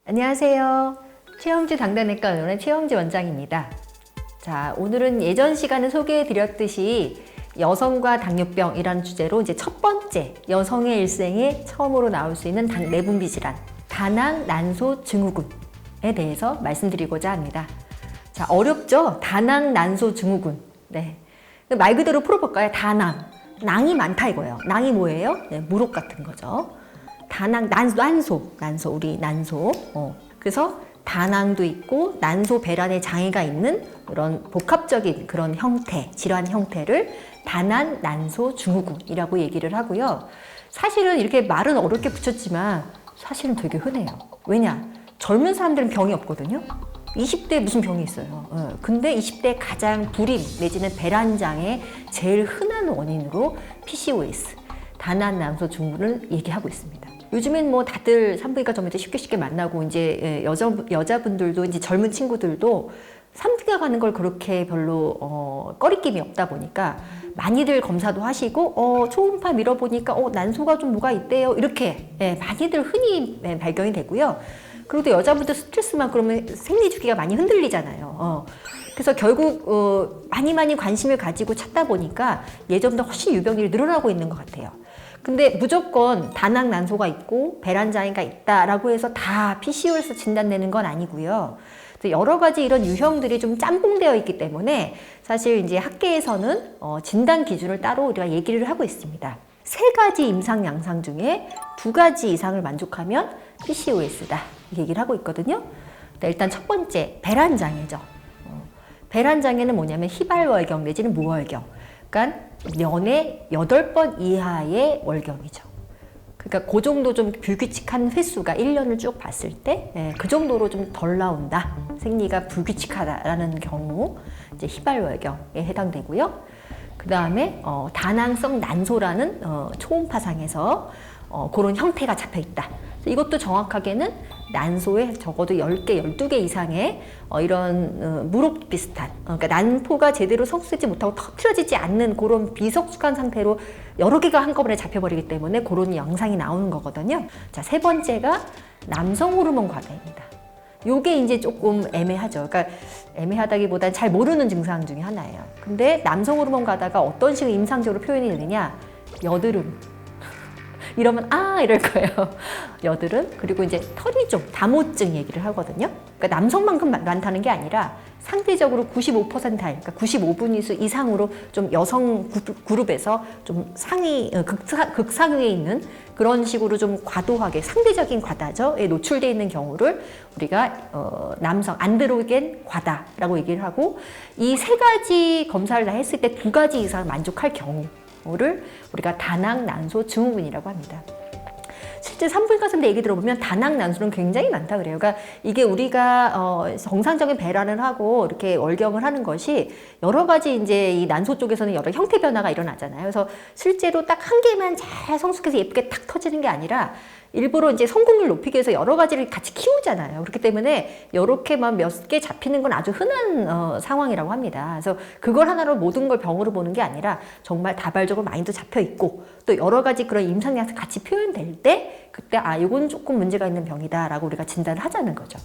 안녕하세요. 최영주 당단내과 의원의 최영주 원장입니다. 자, 오늘은 예전 시간에 소개해드렸듯이 여성과 당뇨병이라는 주제로 이제 첫 번째 여성의 일생에 처음으로 나올 수 있는 내분비 질환, 다낭 난소 증후군에 대해서 말씀드리고자 합니다. 자, 어렵죠? 다낭 난소 증후군. 네. 말 그대로 풀어볼까요? 다낭. 낭이 많다 이거예요. 낭이 뭐예요? 네, 무릎 같은 거죠. 다낭, 난소, 우리 난소. 그래서 다낭도 있고 난소 배란에 장애가 있는 그런 복합적인 그런 형태, 질환 형태를 다낭 난소 증후군이라고 얘기를 하고요. 사실은 이렇게 말은 어렵게 붙였지만 사실은 되게 흔해요. 왜냐? 젊은 사람들은 병이 없거든요. 20대에 무슨 병이 있어요. 근데 20대 가장 불임 내지는 배란장애 제일 흔한 원인으로 PCOS, 다낭 난소 증후군을 얘기하고 있습니다. 요즘엔 뭐 다들 산부인과 전문의 쉽게 만나고 이제 여자분들도 이제 젊은 친구들도 산부인과 가는 걸 그렇게 별로 꺼리낌이 없다 보니까 많이들 검사도 하시고 초음파 밀어보니까 난소가 좀 뭐가 있대요 이렇게 많이들 흔히 발견이 되고요. 그리고 또 여자분들 스트레스만 그러면 생리주기가 많이 흔들리잖아요. 그래서 결국 많이 관심을 가지고 찾다 보니까 예전보다 훨씬 유병률이 늘어나고 있는 것 같아요. 근데 무조건 다낭 난소가 있고 배란장애가 있다라고 해서 다 PCOS 진단되는 건 아니고요. 여러 가지 이런 유형들이 좀 짬뽕되어 있기 때문에 사실 이제 학계에서는 진단 기준을 따로 우리가 얘기를 하고 있습니다. 3가지 임상 양상 중에 2가지 이상을 만족하면 PCOS다 얘기를 하고 있거든요. 일단 첫 번째 배란장애죠. 배란장애는 뭐냐면 희발월경 내지는 무월경. 그러니까 년에 8번 이하의 월경이죠. 그러니까 그 정도 좀 불규칙한 횟수가 1년을 쭉 봤을 때 그 정도로 좀 덜 나온다. 생리가 불규칙하다라는 경우 이제 희발월경에 해당되고요. 그 다음에 다낭성 난소라는 초음파상에서 그런 형태가 잡혀 있다. 이것도 정확하게는 난소에 적어도 10개, 12개 이상의 이런 무릎 비슷한 그러니까 난포가 제대로 성숙하지 못하고 터트려지지 않는 그런 비성숙한 상태로 여러 개가 한꺼번에 잡혀버리기 때문에 그런 양상이 나오는 거거든요. 자, 3번째가 남성 호르몬 과다입니다. 요게 이제 조금 애매하죠. 그러니까 애매하다기보단 잘 모르는 증상 중에 하나예요. 근데 남성 호르몬 과다가 어떤 식으로 임상적으로 표현이 되느냐? 여드름. 이러면 이럴 거예요. 여드름. 그리고 이제 털이 좀 다모증 얘기를 하거든요. 그러니까 남성만큼 많다는 게 아니라 상대적으로 95%, 그러니까 95분위수 이상으로 좀 여성 그룹에서 좀 극상위에 있는 그런 식으로 좀 과도하게 상대적인 과다죠에 노출되어 있는 경우를 우리가 남성 안드로겐 과다라고 얘기를 하고 이 3가지 검사를 다 했을 때 2가지 이상 만족할 경우를 우리가 다낭 난소 증후군이라고 합니다. 실제 산부인과 선생님 얘기 들어보면 다낭 난소는 굉장히 많다 그래요. 그러니까 이게 우리가 정상적인 배란을 하고 이렇게 월경을 하는 것이 여러 가지 이제 이 난소 쪽에서는 여러 형태 변화가 일어나잖아요. 그래서 실제로 딱 한 개만 잘 성숙해서 예쁘게 탁 터지는 게 아니라 일부러 이제 성공률 높이기 위해서 여러 가지를 같이 키우잖아요. 그렇기 때문에 이렇게만 몇 개 잡히는 건 아주 흔한 상황이라고 합니다. 그래서 그걸 하나로 모든 걸 병으로 보는 게 아니라 정말 다발적으로 많이도 잡혀 있고 또 여러 가지 그런 임상약이 같이 표현될 때 그때 이건 조금 문제가 있는 병이다라고 우리가 진단을 하자는 거죠.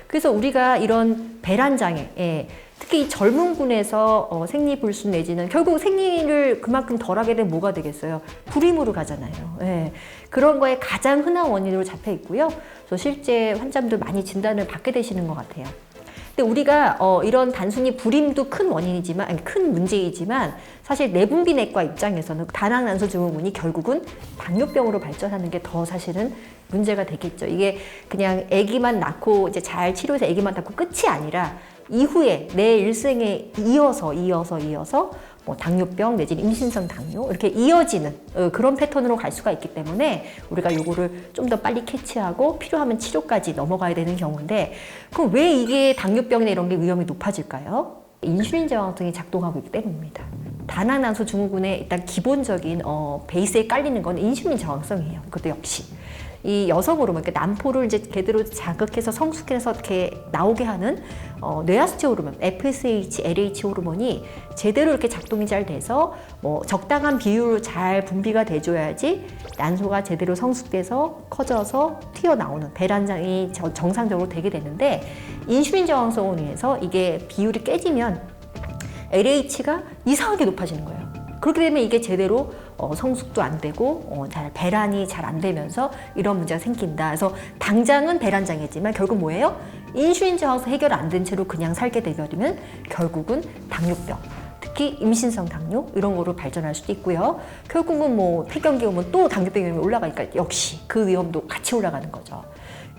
그래서 우리가 이런 배란장애, 특히 이 젊은 분에서 생리불순 내지는 결국 생리를 그만큼 덜하게 되면 뭐가 되겠어요? 불임으로 가잖아요. 그런 거에 가장 흔한 원인으로 잡혀 있고요. 그래서 실제 환자분들 많이 진단을 받게 되시는 것 같아요. 근데 우리가 이런 단순히 불임도 큰 원인이지만 아니, 큰 문제이지만 사실 내분비내과 입장에서는 다낭 난소 증후군이 결국은 당뇨병으로 발전하는 게 더 사실은 문제가 되겠죠. 이게 그냥 아기만 낳고 이제 잘 치료해서 아기만 낳고 끝이 아니라 이후에 내 일생에 이어서 뭐 당뇨병 내지는 임신성 당뇨 이렇게 이어지는 그런 패턴으로 갈 수가 있기 때문에 우리가 요거를 좀 더 빨리 캐치하고 필요하면 치료까지 넘어가야 되는 경우인데 그럼 왜 이게 당뇨병이나 이런 게 위험이 높아질까요? 인슐린 저항성이 작동하고 있기 때문입니다. 다낭 난소 증후군의 일단 기본적인 베이스에 깔리는 건 인슐린 저항성이에요. 그것도 역시 이 여성 호르몬, 그러니까 남포를 이제 제대로 자극해서 성숙해서 이렇게 나오게 하는 뇌하수체 호르몬, FSH, LH 호르몬이 제대로 이렇게 작동이 잘 돼서 뭐 적당한 비율로 잘 분비가 돼줘야지 난소가 제대로 성숙돼서 커져서 튀어나오는 배란장이 정상적으로 되게 되는데, 인슐린 저항성으로 인해서 이게 비율이 깨지면 LH가 이상하게 높아지는 거예요. 그렇게 되면 이게 제대로 성숙도 안 되고 잘 배란이 잘 안 되면서 이런 문제가 생긴다. 그래서 당장은 배란장이지만 결국 뭐예요? 인슐린 저항성 해결 안 된 채로 그냥 살게 되면 결국은 당뇨병, 특히 임신성 당뇨 이런 거로 발전할 수도 있고요. 결국은 뭐 폐경기 오면 또 당뇨병 위험이 올라가니까 역시 그 위험도 같이 올라가는 거죠.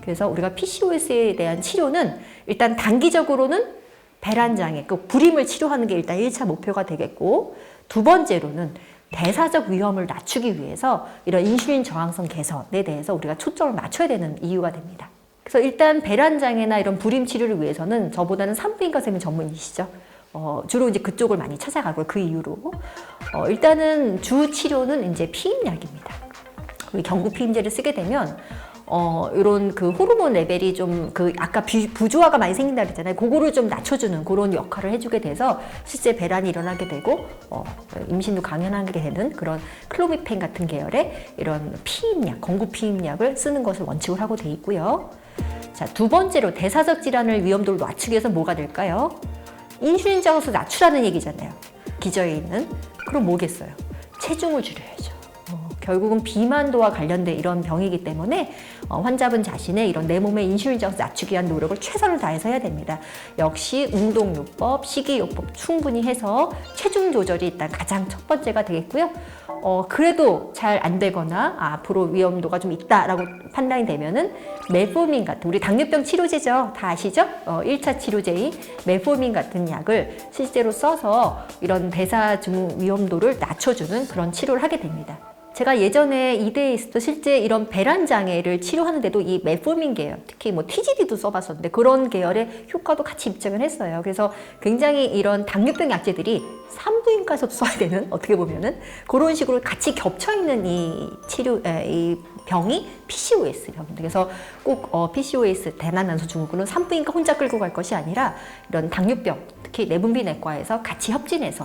그래서 우리가 PCOS에 대한 치료는 일단 단기적으로는 배란장애, 그 불임을 치료하는 게 일단 1차 목표가 되겠고, 두 번째로는 대사적 위험을 낮추기 위해서 이런 인슐린 저항성 개선에 대해서 우리가 초점을 맞춰야 되는 이유가 됩니다. 그래서 일단 배란장애나 이런 불임 치료를 위해서는 저보다는 산부인과 선생님 전문이시죠. 주로 이제 그쪽을 많이 찾아가고요. 그 이유로 일단은 주 치료는 이제 피임약입니다. 우리 경구 피임제를 쓰게 되면 이런 그 호르몬 레벨이 좀 그 아까 부조화가 많이 생긴다 그랬잖아요. 그거를 좀 낮춰주는 그런 역할을 해주게 돼서 실제 배란이 일어나게 되고 임신도 강연하게 되는 그런 클로미펜 같은 계열의 이런 피임약, 건구 피임약을 쓰는 것을 원칙으로 하고 돼 있고요. 자, 두 번째로 대사적 질환을 위험도를 낮추기 위해서 뭐가 될까요? 인슐린 저항성 낮추라는 얘기잖아요. 기저에 있는. 그럼 뭐겠어요? 체중을 줄여야죠. 결국은 비만도와 관련된 이런 병이기 때문에 환자분 자신의 이런 내 몸의 인슐린 저항성 낮추기 위한 노력을 최선을 다해서 해야 됩니다. 역시 운동요법, 식이요법 충분히 해서 체중 조절이 일단 가장 첫 번째가 되겠고요. 그래도 잘 안 되거나 앞으로 위험도가 좀 있다라고 판단이 되면은 메포민 같은, 우리 당뇨병 치료제죠. 다 아시죠? 1차 치료제인 메포민 같은 약을 실제로 써서 이런 대사 중 위험도를 낮춰주는 그런 치료를 하게 됩니다. 제가 예전에 이대에 있을 때 실제 이런 배란 장애를 치료하는데도 이 메포민 계열, 특히 뭐 TZD도 써봤었는데 그런 계열의 효과도 같이 입증을 했어요. 그래서 굉장히 이런 당뇨병 약제들이 산부인과에서도 써야 되는, 어떻게 보면은 그런 식으로 같이 겹쳐 있는 이 이 병이 PCOS 병입니다. 그래서 꼭 PCOS 대난난소 증후군은 산부인과 혼자 끌고 갈 것이 아니라 이런 당뇨병, 특히 내분비내과에서 같이 협진해서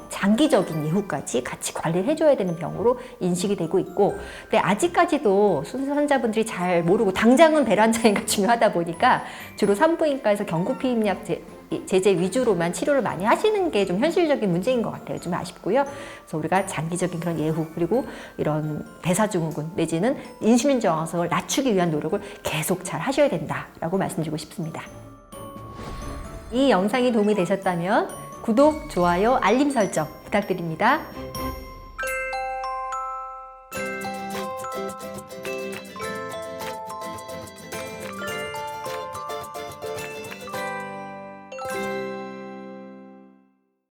장기적인 예후까지 같이 관리를 해줘야 되는 병으로 인식이 되고 있고, 근데 아직까지도 순수 환자분들이 잘 모르고 당장은 배란장애가 중요하다 보니까 주로 산부인과에서 경구 피임약 제제 위주로만 치료를 많이 하시는 게 좀 현실적인 문제인 것 같아요. 좀 아쉽고요. 그래서 우리가 장기적인 그런 예후, 그리고 이런 대사증후군 내지는 인슐린 저항성을 낮추기 위한 노력을 계속 잘 하셔야 된다라고 말씀드리고 싶습니다. 이 영상이 도움이 되셨다면 구독, 좋아요, 알림 설정 부탁드립니다.